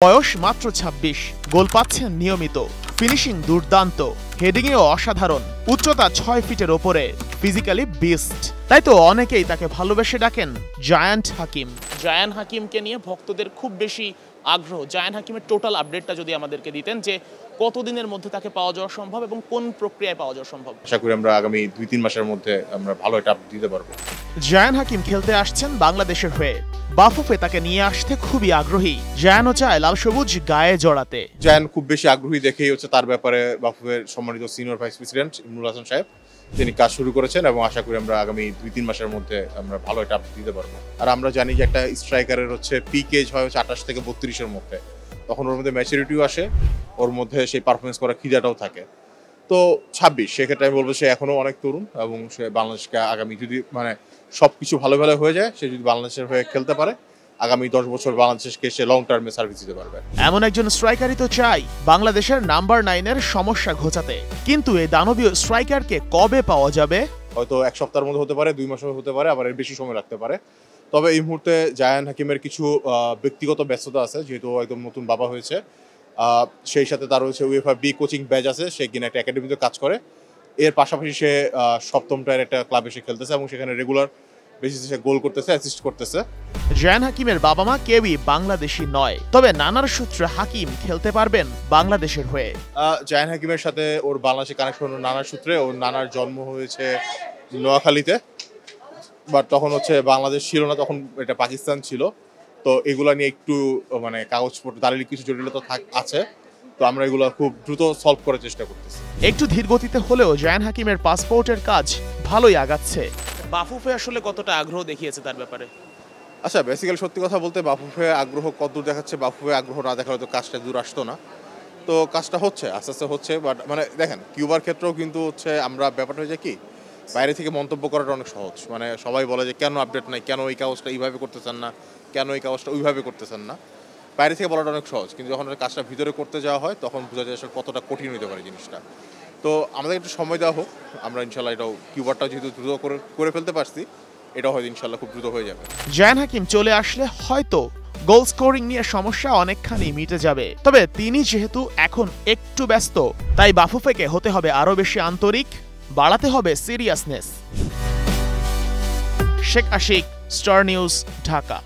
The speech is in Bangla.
বয়স মাত্র ২৬, গোল পাচ্ছেন নিয়মিত, ফিনিশিং দুর্দান্ত, হেডিংয়েও অসাধারণ, উচ্চতা ৬ ফিটের ওপরে, ফিজিক্যালি বিস্ট। তাই তো অনেকেই তাকে ভালোবেসে ডাকেন জায়ান্ট হাকিম। জায়ান্ট হাকিমকে নিয়ে ভক্তদের খুব বেশি আগ্রহ। জায়ান্ট হাকিমের টোটাল আপডেটটা যদি আমাদেরকে দিতেন, যে কতদিনের মধ্যে তাকে পাওয়া যাওয়া সম্ভব এবং কোন প্রক্রিয়ায় পাওয়া যাওয়া সম্ভব? আশা করি আমরা আগামী ২-৩ মাসের মধ্যে আমরা ভালো একটা আপডেট দিতে পারবো। জায়ান হাকিম খেলতে আসছেন বাংলাদেশের হয়ে। বাফুফে তাকে নিয়ে আসতে খুবই আগ্রহী। জায়ানও চায় লাল সবুজ গায়ে জড়াতে। জায়ান খুব বেশি আগ্রহী দেখেই হচ্ছে তার ব্যাপারে বাফুফের সম্মানিত senior vice president Imrul Hasan সাহেব তিনি কাজ শুরু করেছেন এবং আশা করি আমরা আগামী ২-৩ মাসের মধ্যে আমরা ভালো একটা আপডেট দিতে পারবো। আর আমরা জানি যে একটা স্ট্রাইকারের হচ্ছে পিক এজ হয় হচ্ছে ২৮ থেকে ৩২-এর মধ্যে, তখন ওর মধ্যে ম্যাচুরিটিও আসে, ওর মধ্যে সেই পারফরমেন্স করার খিদাটাও থাকে। তো ২৬ সেক্ষেত্রে আমি বলবো সে এখনো অনেক তরুণ এবং সে বাংলাদেশকে আগামী যদি সবকিছু ভালো ভালো হয়ে যায়, সে যদি বাংলাদেশের হয়ে খেলতে পারে আগামী ১০ বছর বাংলাদেশকে সে লং টার্মে সার্ভিস দিতে পারবে। এমন একজন স্ট্রাইকারই তো চাই বাংলাদেশের নাম্বার 9-এর সমস্যা ঘোচাতে। কিন্তু এই দানবীয় স্ট্রাইকারকে কবে পাওয়া যাবে? হয়তো ১ সপ্তাহের মধ্যে হতে পারে, ২ মাসের হতে পারে, আবার এর বেশি সময় লাগতে পারে। তবে এই মুহূর্তে জায়ান হাকিমের কিছু ব্যক্তিগত ব্যস্ততা আছে, যেহেতু একদম নতুন বাবা হয়েছে। সেই সাথে তার হচ্ছে UEFA B কোচিং ব্যাচ আছে, সে কিনা একটা একাডেমিতে কাজ করে। এর পাশাপাশি সে সপ্তম টায়ার একটা ক্লাবে এসে খেলতেছে এবং সেখানে রেগুলার বেসিসে সে গোল করতেছে, অ্যাসিস্ট করতেছে। জায়ান হাকিমের বাবা মা কেউই বাংলাদেশি নয়, তবে নানার সূত্রে হাকিম খেলতে পারবেন বাংলাদেশের হয়ে। জায়ান হাকিমের সাথে ওর বাংলাদেশে কানেকশন নানার সূত্রে। ওর নানার জন্ম হয়েছে নোয়াখালীতে, বাট তখন হচ্ছে বাংলাদেশ ছিল না, তখন এটা পাকিস্তান ছিল। তো এগুলা নিয়ে একটু কাগজপত্র দালিল কিছু জটিলতা আছে, তো আমরা এগুলো খুব দ্রুত সলভ করার চেষ্টা করতেছি। একটু ধীর গতিতে হলেও জায়ান হাকিমের পাসপোর্টের কাজ ভালোই আগাচ্ছে। বাফুফে আসলে কতটা আগ্রহ দেখিয়েছে তার ব্যাপারে? আচ্ছা, বেসিক্যালি সত্যি কথা বলতে বাফুফে আগ্রহ কতদূর দেখাচ্ছে, বাফুফে আগ্রহ না দেখালে তো কাজটা দূর আসতো না। তো কাজটা হচ্ছে, আস্তে আস্তে হচ্ছে। বাট দেখেন, কিউবার ক্ষেত্রেও কিন্তু হচ্ছে আমরা ব্যাপারটা হয়ে যায় কি, বাইরে থেকে মন্তব্য করাটা অনেক সহজ। সবাই বলে যে কেন আপডেট নাই, কেন এই কাগজটা এইভাবে করতেছেন না, কেন এই কাগজটা ওইভাবে করতেছেন না। বাইরে থেকে বলাটা অনেক সহজ, কিন্তু যখন কাজটা ভিতরে করতে যাওয়া হয় তখন বোঝা যায় আসলে কতটা কঠিন হতে পারে জিনিসটা। তো আমাদের একটু সময় দেওয়া হোক, আমরা ইনশাল্লাহ এটাও কিউবারটা যেহেতু দ্রুত করে ফেলতে পারছি, এটাও হয়তো ইনশাল্লাহ খুব দ্রুত হয়ে যাবে। জায়ান হাকিম চলে আসলে হয়তো গোল স্কোরিং নিয়ে সমস্যা অনেকখানি মিটে যাবে। তবে তিনি যেহেতু এখন একটু ব্যস্ত, তাই বাফুফেকে হতে হবে আরো বেশি আন্তরিক, বাড়াতে হবে সিরিয়াসনেস। Sheikh Ashiq, Star News, Dhaka.